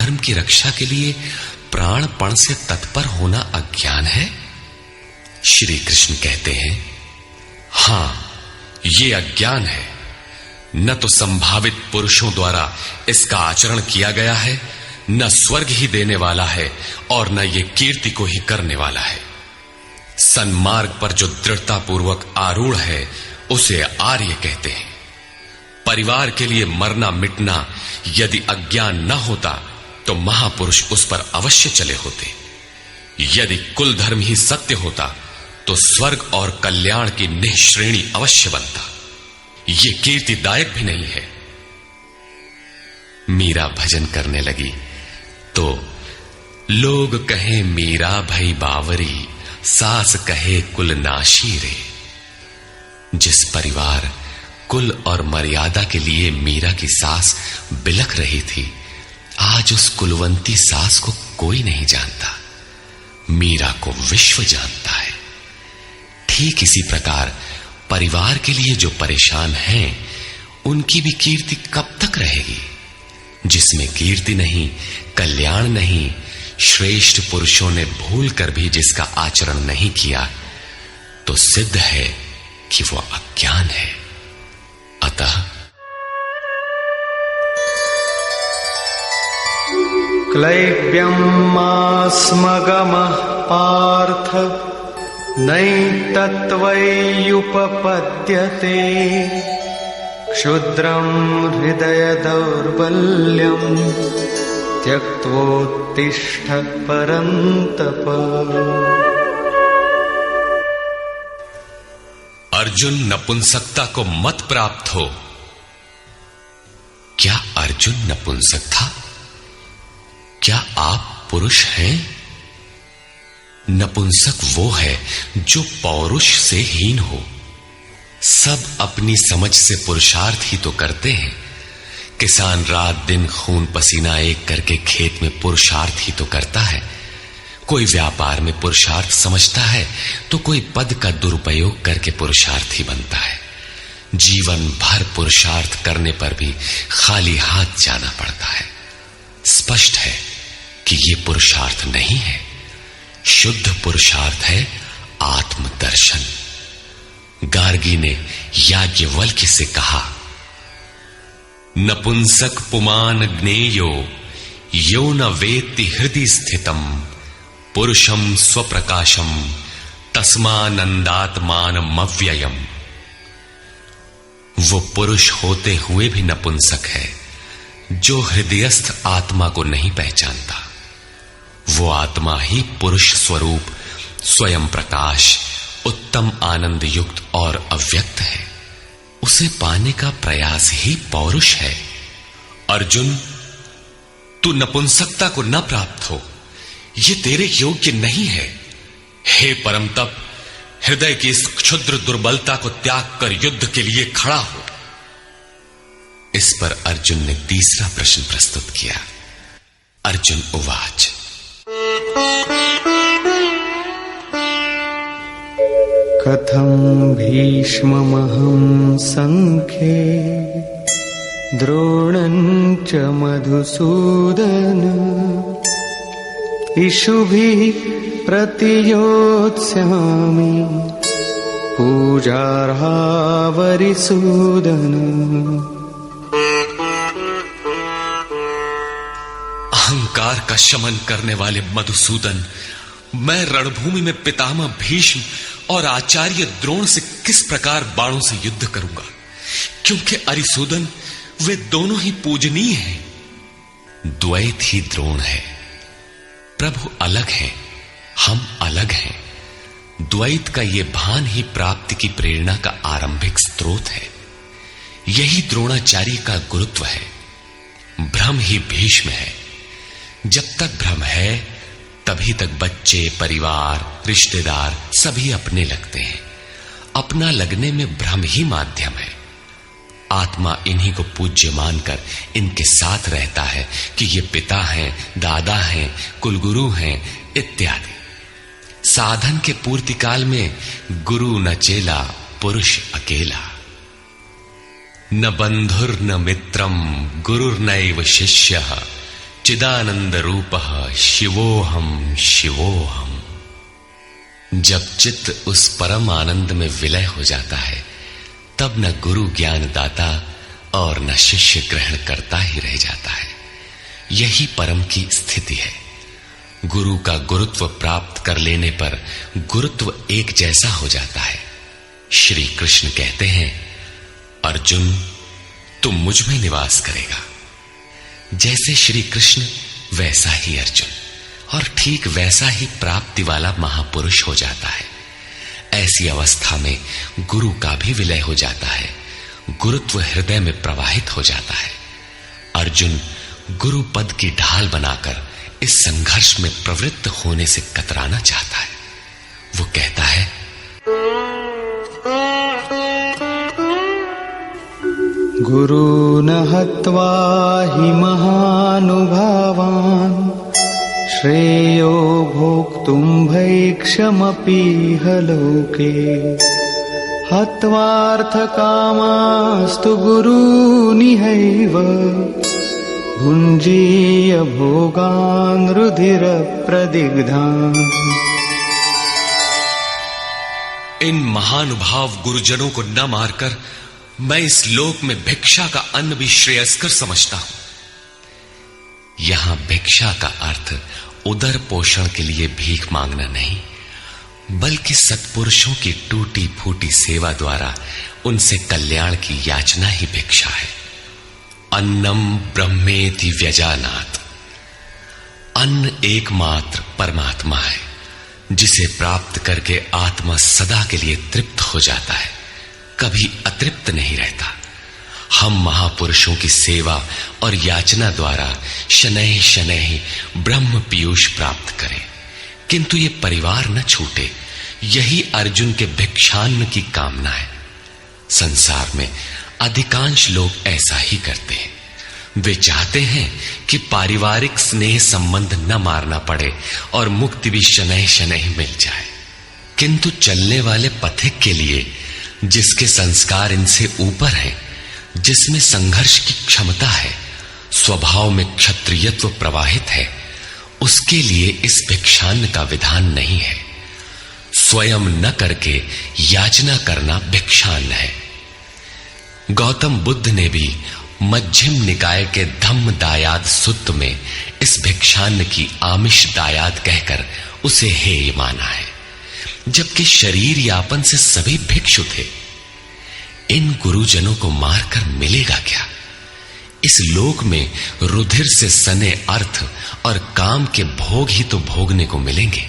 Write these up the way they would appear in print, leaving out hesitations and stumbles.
धर्म की रक्षा के लिए प्राणपण से तत्पर होना अज्ञान है? श्री कृष्ण कहते हैं, हां, ये अज्ञान है। न तो संभावित पुरुषों द्वारा इसका आचरण किया गया है, न स्वर्ग ही देने वाला है और न ये कीर्ति को ही करने वाला है। सन्मार्ग पर जो दृढ़ता पूर्वक आरूढ़ है उसे आर्य कहते हैं। परिवार के लिए मरना मिटना यदि अज्ञान न होता तो महापुरुष उस पर अवश्य चले होते। यदि कुल धर्म ही सत्य होता तो स्वर्ग और कल्याण की निःश्रेणी अवश्य बनता। ये कीर्तिदायक भी नहीं है। मीरा भजन करने लगी तो लोग कहें मीरा भई बावरी, सास कहे कुल नाशी रे। जिस परिवार, कुल और मर्यादा के लिए मीरा की सास बिलख रही थी, आज उस कुलवंती सास को कोई नहीं जानता। मीरा को विश्व जानता है। ठीक इसी प्रकार परिवार के लिए जो परेशान हैं, उनकी भी कीर्ति कब तक रहेगी? जिसमें कीर्ति नहीं, कल्याण नहीं, श्रेष्ठ पुरुषों ने भूल कर भी जिसका आचरण नहीं किया, तो सिद्ध है कि वो अज्ञान है। अतः क्लैब्यम् मास्मगमः पार्थ नैतत्त्वय्युपपद्यते क्षुद्रम् हृदय दौर्बल्यम् त्यक्त्वोत्तिष्ठ परन्तप। अर्जुन, नपुंसकता को मत प्राप्त हो। क्या अर्जुन नपुंसक था? क्या आप पुरुष हैं? नपुंसक वो है जो पौरुष से हीन हो। सब अपनी समझ से पुरुषार्थ ही तो करते हैं। किसान रात दिन खून पसीना एक करके खेत में पुरुषार्थ ही तो करता है। कोई व्यापार में पुरुषार्थ समझता है तो कोई पद का दुरुपयोग करके पुरुषार्थी बनता है। जीवन भर पुरुषार्थ करने पर भी खाली हाथ जाना पड़ता है। स्पष्ट है कि ये पुरुषार्थ नहीं है। शुद्ध पुरुषार्थ है आत्मदर्शन। गार्गी ने याज्ञवल्क्य से कहा, नपुंसक पुमान ज्ञेयो यो न वेत्ति हृदि स्थितम पुरुषम स्वप्रकाशम तस्मानंदात्मानमव्ययम्। वो पुरुष होते हुए भी नपुंसक है जो हृदयस्थ आत्मा को नहीं पहचानता। वो आत्मा ही पुरुष स्वरूप, स्वयं प्रकाश, उत्तम आनंद युक्त और अव्यक्त है। उसे पाने का प्रयास ही पौरुष है। अर्जुन, तू नपुंसकता को न प्राप्त हो, ये तेरे योग्य नहीं है। हे परम तप, हृदय की इस क्षुद्र दुर्बलता को त्याग कर युद्ध के लिए खड़ा हो। इस पर अर्जुन ने तीसरा प्रश्न प्रस्तुत किया। अर्जुन उवाच, कथं भीष्ममहं संख्ये द्रोणं च मधुसूदन इषुभिः प्रतियोत्स्यामि पूजार्हावरिसूदन। अहंकार का शमन करने वाले मधुसूदन, मैं रणभूमि में पितामह भीष्म और आचार्य द्रोण से किस प्रकार बाणों से युद्ध करूंगा, क्योंकि अरिसूदन वे दोनों ही पूजनीय हैं। द्वैत ही द्रोण है। प्रभु अलग हैं, हम अलग हैं। द्वैत का ये भान ही प्राप्ति की प्रेरणा का आरंभिक स्रोत है। यही द्रोणाचार्य का गुरुत्व है। भ्रम ही भीष्म है। जब तक भ्रम है तभी तक बच्चे, परिवार, रिश्तेदार सभी अपने लगते हैं। अपना लगने में भ्रम ही माध्यम है। आत्मा इन्हीं को पूज्य मानकर इनके साथ रहता है कि ये पिता हैं, दादा हैं, कुलगुरु हैं इत्यादि। साधन के पूर्ति काल में गुरु न चेला, पुरुष अकेला। न बंधुर न मित्रम गुरुर्नैव शिष्यः चिदानंद रूपः शिवोहम शिवोहम। जब चित्त उस परम आनंद में विलय हो जाता है, तब न गुरु ज्ञान दाता और न शिष्य ग्रहण करता ही रह जाता है। यही परम की स्थिति है। गुरु का गुरुत्व प्राप्त कर लेने पर गुरुत्व एक जैसा हो जाता है। श्री कृष्ण कहते हैं, अर्जुन तुम मुझ में निवास करेगा। जैसे श्री कृष्ण वैसा ही अर्जुन, और ठीक वैसा ही प्राप्ति वाला महापुरुष हो जाता है। ऐसी अवस्था में गुरु का भी विलय हो जाता है, गुरुत्व हृदय में प्रवाहित हो जाता है। अर्जुन गुरु पद की ढाल बनाकर इस संघर्ष में प्रवृत्त होने से कतराना चाहता है। वो कहता है, गुरून् हत्वा हि महानुभावान् श्रेयो भोक्तुम् भैक्षमपीह लोके हत्वार्थकामास्तु गुरूनिहैव भुञ्जीय भोगान् रुधिरप्रदिग्धान्। इन महानुभाव गुरुजनों को न मारकर मैं इस लोक में भिक्षा का अन्न भी श्रेयस्कर समझता हूं। यहां भिक्षा का अर्थ उदर पोषण के लिए भीख मांगना नहीं, बल्कि सत्पुरुषों की टूटी फूटी सेवा द्वारा उनसे कल्याण की याचना ही भिक्षा है। अन्नम ब्रह्मेति व्यजानात्। अन्न एकमात्र परमात्मा है, जिसे प्राप्त करके आत्मा सदा के लिए तृप्त हो जाता है, कभी अतृप्त नहीं रहता। हम महापुरुषों की सेवा और याचना द्वारा शनैः शनैः ब्रह्म पीयूष प्राप्त करें, किंतु ये परिवार न छूटे, यही अर्जुन के भिक्षान्न की कामना है। संसार में अधिकांश लोग ऐसा ही करते हैं। वे चाहते हैं कि पारिवारिक स्नेह संबंध न मारना पड़े और मुक्ति भी शनैः शनैः मिल जाए, किंतु चलने वाले पथिक के लिए, जिसके संस्कार इनसे ऊपर है, जिसमें संघर्ष की क्षमता है, स्वभाव में क्षत्रियत्व प्रवाहित है, उसके लिए इस भिक्षान्न का विधान नहीं है। स्वयं न करके याचना करना भिक्षान्न है। गौतम बुद्ध ने भी मध्यम निकाय के धम्म दायाद सुत्त में इस भिक्षान्न की आमिष दायाद कहकर उसे हेय माना है, जबकि शरीर यापन से सभी भिक्षु थे। इन गुरुजनों को मारकर मिलेगा क्या? इस लोक में रुधिर से सने अर्थ और काम के भोग ही तो भोगने को मिलेंगे।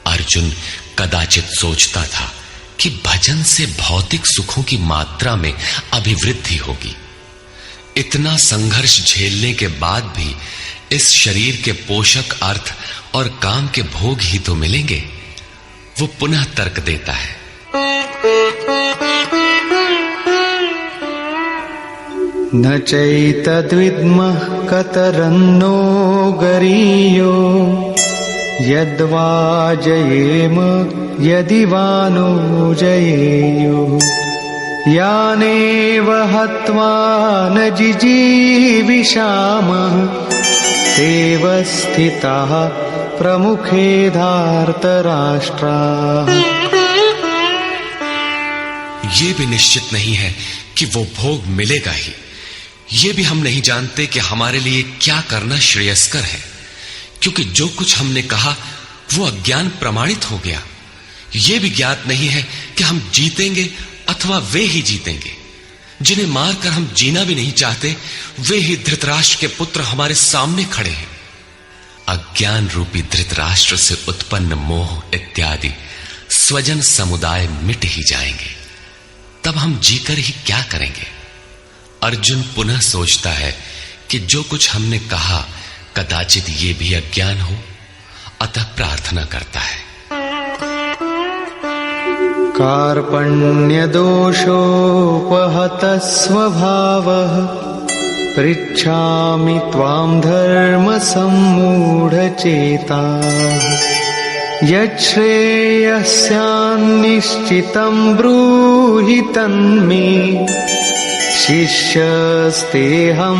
अर्जुन कदाचित सोचता था कि भजन से भौतिक सुखों की मात्रा में अभिवृद्धि होगी। इतना संघर्ष झेलने के बाद भी इस शरीर के पोषक अर्थ और काम के भोग ही तो मिलेंगे। वो पुनः तर्क देता है, न चैतद्विद्मः कतरन्नो गरीयो यद्वा जयेम यदि वा नो जयेयो यानेव हत्वा न जिजीविषामः तेव स्थिताः प्रमुखे धार्तराष्ट्राः। ये भी निश्चित नहीं है कि वो भोग मिलेगा ही। ये भी हम नहीं जानते कि हमारे लिए क्या करना श्रेयस्कर है, क्योंकि जो कुछ हमने कहा वो अज्ञान प्रमाणित हो गया। ये भी ज्ञात नहीं है कि हम जीतेंगे अथवा वे ही जीतेंगे। जिन्हें मारकर हम जीना भी नहीं चाहते, वे ही धृतराष्ट्र के पुत्र हमारे सामने खड़े हैं। अज्ञान रूपी धृतराष्ट्र से उत्पन्न मोह इत्यादि स्वजन समुदाय मिट ही जाएंगे, तब हम जीकर ही क्या करेंगे? अर्जुन पुनः सोचता है कि जो कुछ हमने कहा कदाचित ये भी अज्ञान हो, अतः प्रार्थना करता है, कार्पण्यदोषोपहतः स्वभावः पृच्छामि त्वां धर्मसम्मूढचेताः यच्छ्रेयस्यान्निश्चितं ब्रूहि तन्मे शिष्यस्तेऽहं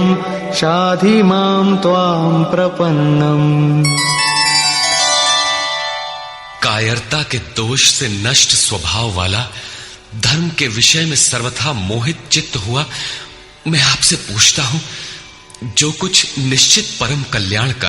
शाधि मां त्वां प्रपन्नम्। कायरता के दोष से नष्ट स्वभाव वाला, धर्म के विषय में सर्वथा मोहित चित्त हुआ मैं आपसे पूछता हूं, जो कुछ निश्चित परम कल्याण का